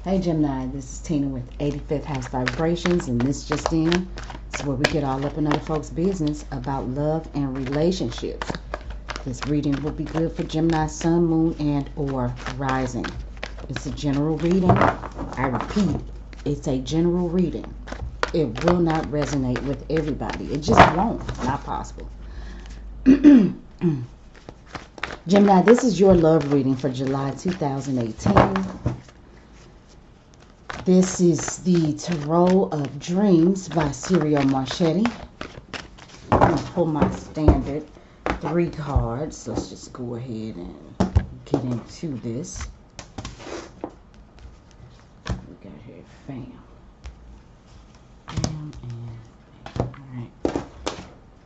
Hey Gemini, this is Tina with 85th House Vibrations, and this just in. It's where we get all up in other folks' business about love and relationships. This reading will be good for Gemini, Sun, Moon, and or Rising. It's a general reading. I repeat, it's a general reading. It will not resonate with everybody. It just won't. It's not possible. Gemini, this is your love reading for July 2018. This is the Tarot of Dreams by Ciro Marchetti. I'm going to pull my standard 3 cards. Let's just go ahead and get into this. We got here fam.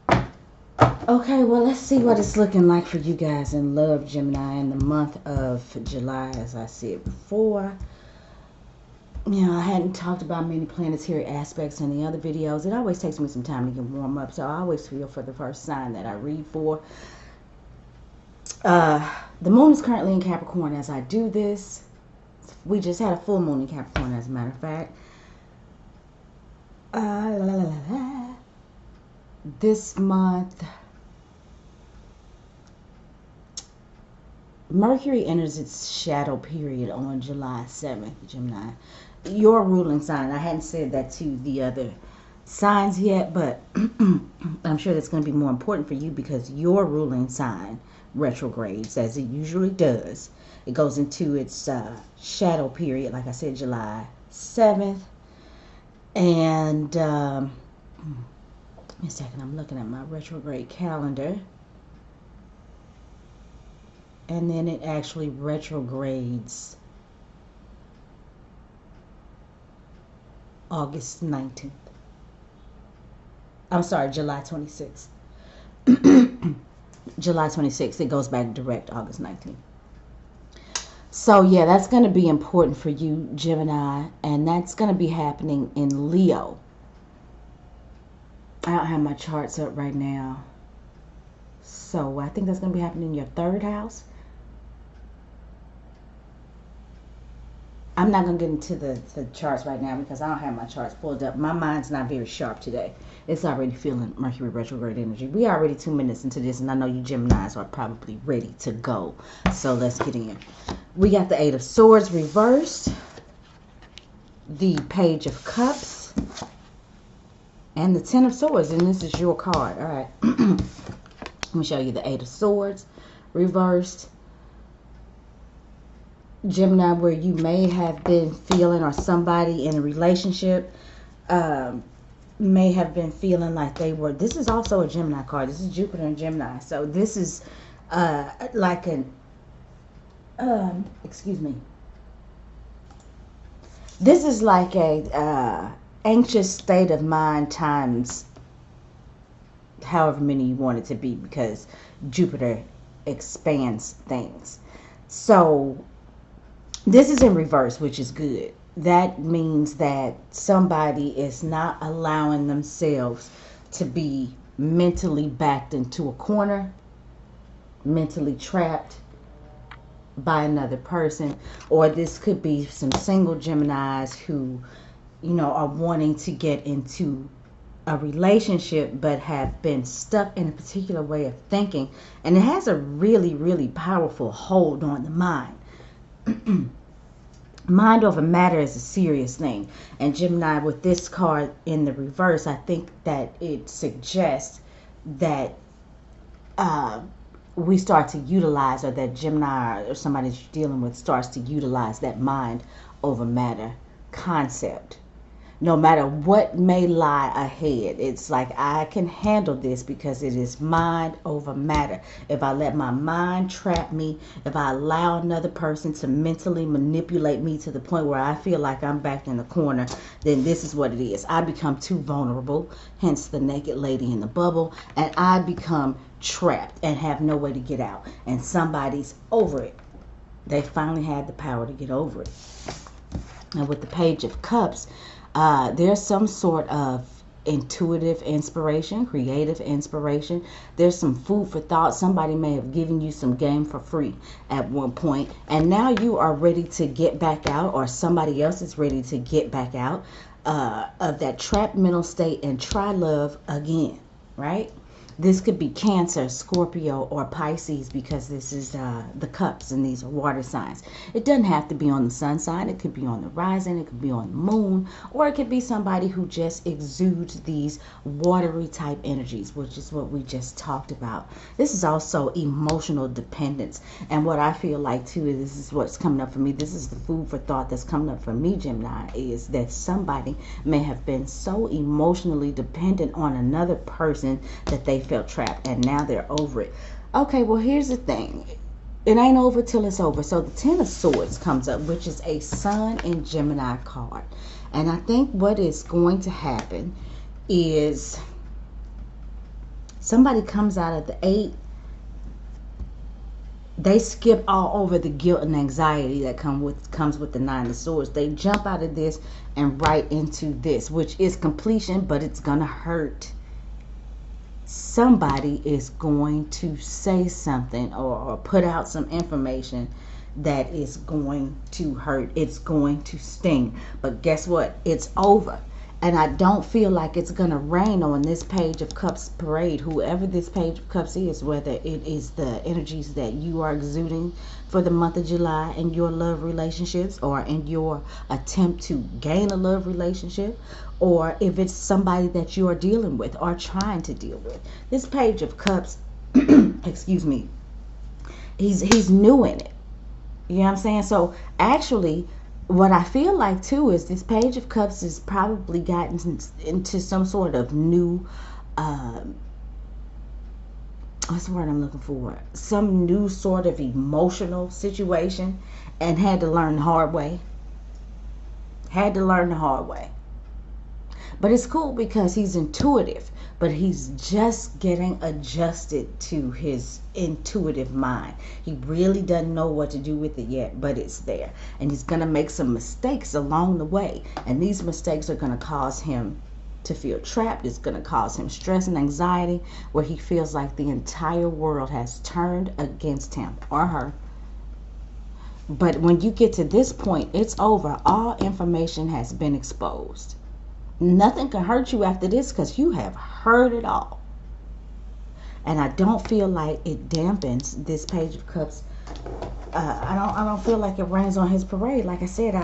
Alright. Okay, well, let's see what it's looking like for you guys in love, Gemini, in the month of July, as I said before. You know, I hadn't talked about many planetary aspects in the other videos. It always takes me some time to get warm up, so I always feel for the first sign that I read for. The moon is currently in Capricorn as I do this. We just had a full moon in Capricorn, as a matter of fact. This month, Mercury enters its shadow period on July 7th, Gemini. Your ruling sign. I hadn't said that to the other signs yet, but I'm sure that's going to be more important for you because your ruling sign retrogrades as it usually does. It goes into its shadow period, like I said, July 7th. And give me a second, I'm looking at my retrograde calendar. And then it actually retrogrades August 19th. I'm sorry, July 26th. July 26th. It goes back direct August 19th. So, yeah, that's going to be important for you, Gemini. And that's going to be happening in Leo. I don't have my charts up right now. So, I think that's going to be happening in your 3rd house. I'm not going to get into the charts right now because I don't have my charts pulled up. My mind's not very sharp today. It's already feeling Mercury retrograde energy. We are already 2 minutes into this, and I know you Geminis are probably ready to go. So let's get in. We got the 8 of Swords reversed, the Page of Cups, and the 10 of Swords, and this is your card. All right. Let me show you the 8 of Swords reversed. Gemini, where you may have been feeling, or somebody in a relationship may have been feeling like they were. This is also a Gemini card. This is Jupiter and Gemini. So this is like an excuse me. This is like a anxious state of mind times however many you want it to be, because Jupiter expands things. So this is in reverse, which is good. That means that somebody is not allowing themselves to be mentally backed into a corner, mentally trapped by another person. Or this could be some single Geminis who, you know, are wanting to get into a relationship but have been stuck in a particular way of thinking, and it has a really, really powerful hold on the mind. Mind over matter is a serious thing, and Gemini, with this card in the reverse, I think that it suggests that we start to utilize, or that Gemini or somebody that you're dealing with starts to utilize that mind over matter concept. No matter what may lie ahead, it's like, I can handle this because it is mind over matter. If I let my mind trap me, if I allow another person to mentally manipulate me to the point where I feel like I'm backed in the corner, then this is what it is. I become too vulnerable, hence the naked lady in the bubble, and I become trapped and have no way to get out. And somebody's over it. They finally had the power to get over it. And with the Page of Cups, there's some sort of intuitive inspiration, creative inspiration. There's some food for thought. Somebody may have given you some game for free at one point, and now you are ready to get back out, or somebody else is ready to get back out of that trapped mental state and try love again, right? This could be Cancer, Scorpio, or Pisces, because this is the cups and these are water signs. It doesn't have to be on the sun sign. It could be on the rising. It could be on the moon. Or it could be somebody who just exudes these watery type energies, which is what we just talked about. This is also emotional dependence. And what I feel like, too, is this is what's coming up for me. This is the food for thought that's coming up for me, Gemini, is that somebody may have been so emotionally dependent on another person that they felt trapped, and now they're over it. Okay, well, here's the thing. It ain't over till it's over. So the Ten of Swords comes up, which is a Sun in Gemini card. And I think what is going to happen is somebody comes out of the 8. They skip all over the guilt and anxiety that comes with the 9 of Swords. They jump out of this and right into this, which is completion, but it's going to hurt. Somebody is going to say something or put out some information that is going to hurt. It's going to sting. But guess what? It's over. And I don't feel like it's going to rain on this Page of Cups parade. Whoever this Page of Cups is, whether it is the energies that you are exuding for the month of July in your love relationships, or in your attempt to gain a love relationship, or if it's somebody that you are dealing with or trying to deal with. This Page of Cups, excuse me, he's new in it. You know what I'm saying? So actually, what I feel like too is this Page of Cups has probably gotten into some sort of new, what's the word I'm looking for? Some new sort of emotional situation, and had to learn the hard way. Had to learn the hard way. But it's cool because he's intuitive, but he's just getting adjusted to his intuitive mind. He really doesn't know what to do with it yet, but it's there. And he's going to make some mistakes along the way. And these mistakes are going to cause him to feel trapped. It's going to cause him stress and anxiety, where he feels like the entire world has turned against him or her. But when you get to this point, it's over. All information has been exposed. Nothing can hurt you after this, because you have heard it all. And I don't feel like it dampens this Page of Cups. I don't feel like it rains on his parade. Like I said,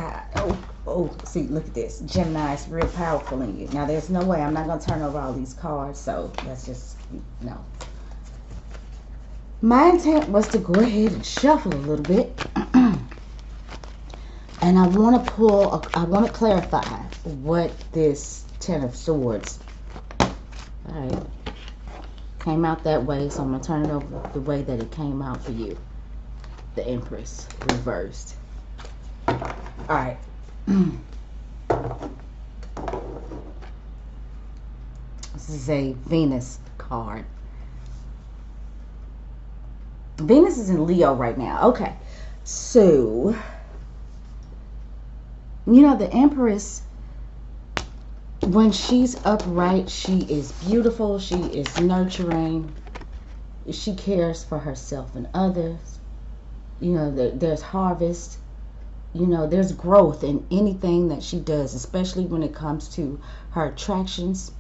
see, look at this. Gemini is real powerful in you. Now, there's no way. I'm not going to turn over all these cards, so that's just, no. My intent was to go ahead and shuffle a little bit. And I want to clarify what this Ten of Swords, all right, came out that way, so I'm going to turn it over the way that it came out for you. The Empress reversed. All right. This is a Venus card. Venus is in Leo right now. Okay. So, you know, the Empress, when she's upright, she is beautiful. She is nurturing. She cares for herself and others. You know, there's harvest. You know, there's growth in anything that she does, especially when it comes to her attractions,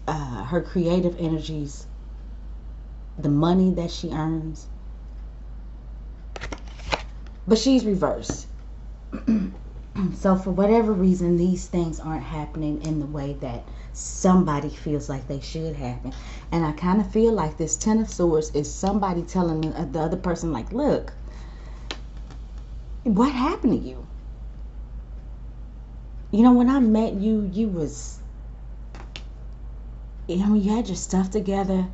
her creative energies, the money that she earns. But she's reversed. So for whatever reason, these things aren't happening in the way that somebody feels like they should happen. And I kind of feel like this Ten of Swords is somebody telling the other person, like, look, what happened to you? You know, when I met you, you was, you know, you had your stuff together.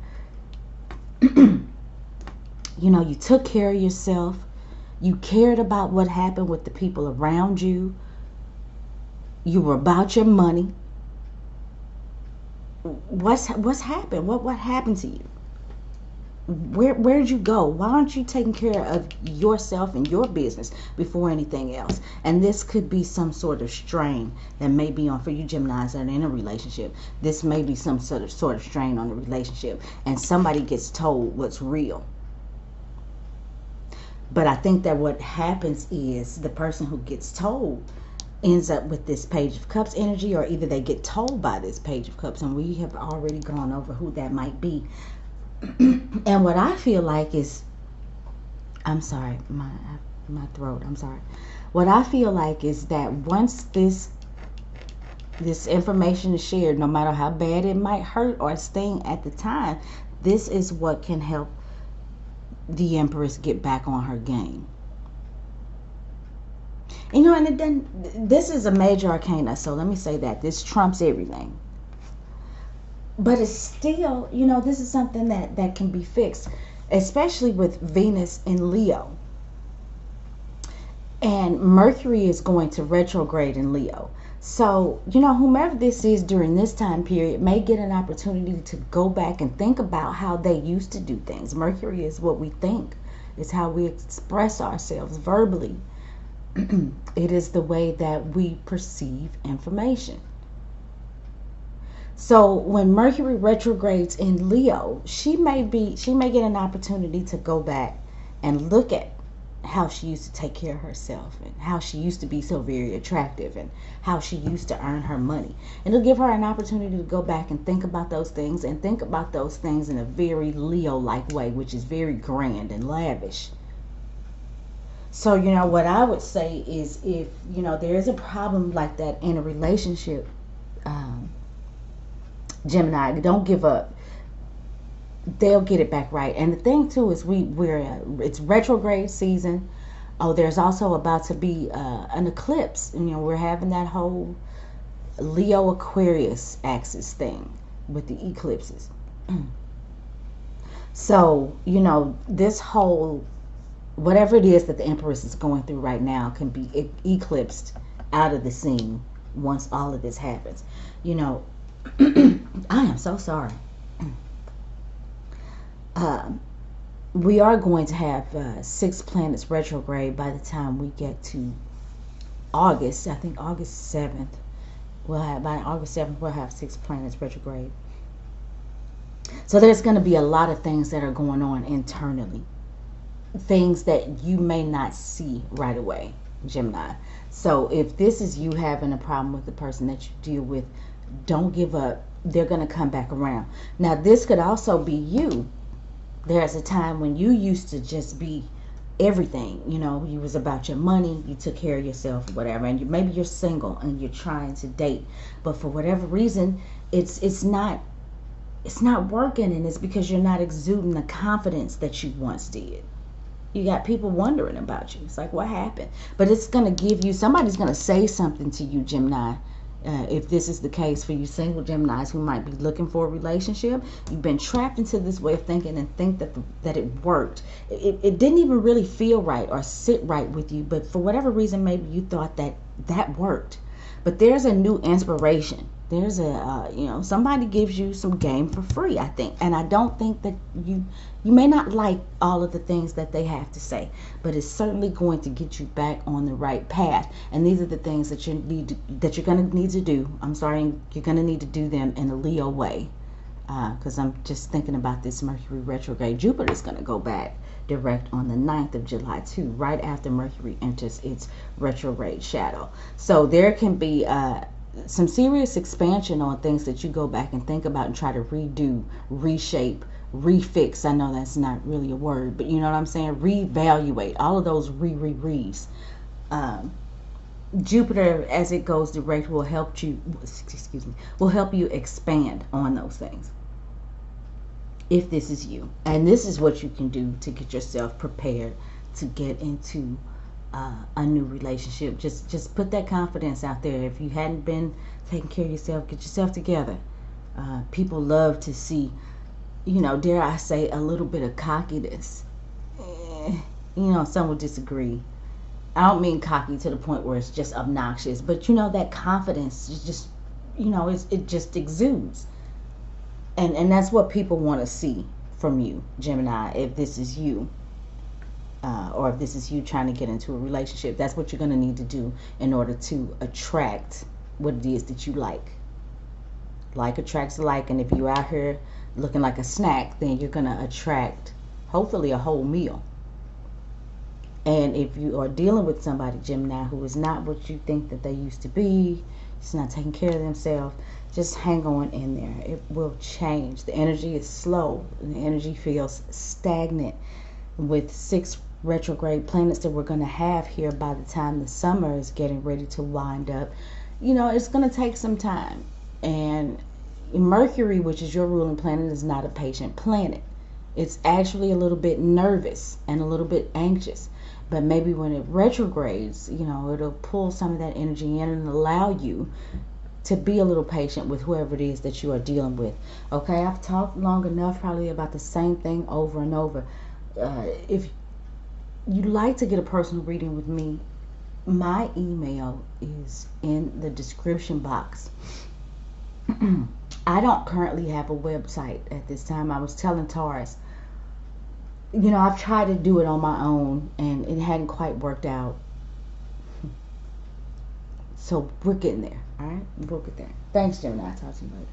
You know, you took care of yourself. You cared about what happened with the people around you. You were about your money. What's happened? What happened to you? Where'd you go? Why aren't you taking care of yourself and your business before anything else? And this could be some sort of strain that may be on, for you Geminis that are in a relationship. This may be some sort of strain on the relationship, and somebody gets told what's real. But I think that what happens is the person who gets told ends up with this Page of Cups energy, or either they get told by this Page of Cups, and we have already gone over who that might be. And what I feel like is, I'm sorry, my throat, I'm sorry. What I feel like is that once this information is shared, no matter how bad it might hurt or sting at the time, this is what can help the Empress get back on her game. You know, and then this is a major arcana, so let me say that this trumps everything. But it's still, you know, this is something that can be fixed, especially with Venus in Leo. And Mercury is going to retrograde in Leo. So, you know, whomever this is during this time period may get an opportunity to go back and think about how they used to do things. Mercury is what we think. It's how we express ourselves verbally. It is the way that we perceive information. So when Mercury retrogrades in Leo, she may get an opportunity to go back and look at how she used to take care of herself, and how she used to be so very attractive, and how she used to earn her money. And it'll give her an opportunity to go back and think about those things, and think about those things in a very Leo-like way, which is very grand and lavish. So, you know, what I would say is, if, you know, there is a problem like that in a relationship, Gemini, don't give up. They'll get it back right. And the thing too is it's retrograde season. Oh, there's also about to be an eclipse. You know, we're having that whole Leo Aquarius axis thing with the eclipses. So, you know, this whole, whatever it is that the Empress is going through right now can be eclipsed out of the scene once all of this happens. You know, I am so sorry. We are going to have 6 planets retrograde by the time we get to August. I think August 7th. By August 7th, we'll have 6 planets retrograde. So there's going to be a lot of things that are going on internally. Things that you may not see right away, Gemini. So if this is you having a problem with the person that you deal with, don't give up. They're going to come back around. Now, this could also be you. There's a time when you used to just be everything. You know, you was about your money, you took care of yourself, whatever. And maybe you're single and you're trying to date, but for whatever reason, it's not working, and it's because you're not exuding the confidence that you once did. You got people wondering about you. It's like, what happened? But it's going to give you, somebody's going to say something to you, Gemini. If this is the case for you single Geminis who might be looking for a relationship, you've been trapped into this way of thinking and think that it worked. It didn't even really feel right or sit right with you, but for whatever reason, maybe you thought that worked. But there's a new inspiration. There's a, you know, somebody gives you some game for free, I think. And I don't think that you may not like all of the things that they have to say, but it's certainly going to get you back on the right path. And these are the things that you're going to need to do. I'm sorry, you're going to need to do them in a Leo way. Because I'm just thinking about this Mercury retrograde. Jupiter's going to go back direct on the 9th of July too, right after Mercury enters its retrograde shadow. So there can be some serious expansion on things that you go back and think about and try to redo, reshape, refix. I know that's not really a word, but you know what I'm saying? Reevaluate. All of those re's. Jupiter, as it goes direct, will help you, will help you expand on those things. If this is you. And this is what you can do to get yourself prepared to get into a new relationship. Just put that confidence out there. If you hadn't been taking care of yourself, get yourself together. People love to see, you know, dare I say, a little bit of cockiness. You know, some will disagree. I don't mean cocky to the point where it's just obnoxious, but you know, that confidence is just, you know, it just exudes. And that's what people want to see from you, Gemini, if this is you. Or if this is you trying to get into a relationship. That's what you're going to need to do in order to attract what it is that you like. Like attracts like, and if you're out here looking like a snack, then you're going to attract hopefully a whole meal. And if you are dealing with somebody, Gemini, who is not what you think that they used to be, it's not taking care of themselves, just hang on in there. It will change. The energy is slow. The energy feels stagnant. With 6 retrograde planets that we're going to have here by the time the summer is getting ready to wind up, it's going to take some time. And Mercury, which is your ruling planet, is not a patient planet. It's actually a little bit nervous and a little bit anxious. But maybe when it retrogrades, it'll pull some of that energy in and allow you to be a little patient with whoever it is that you are dealing with. Okay, I've talked long enough probably about the same thing over and over. If you'd like to get a personal reading with me, my email is in the description box. I don't currently have a website at this time. I was telling Taurus, I've tried to do it on my own and it hadn't quite worked out. So we're getting there. All right, we'll get there. Thanks, Gemini. I'll talk to you later.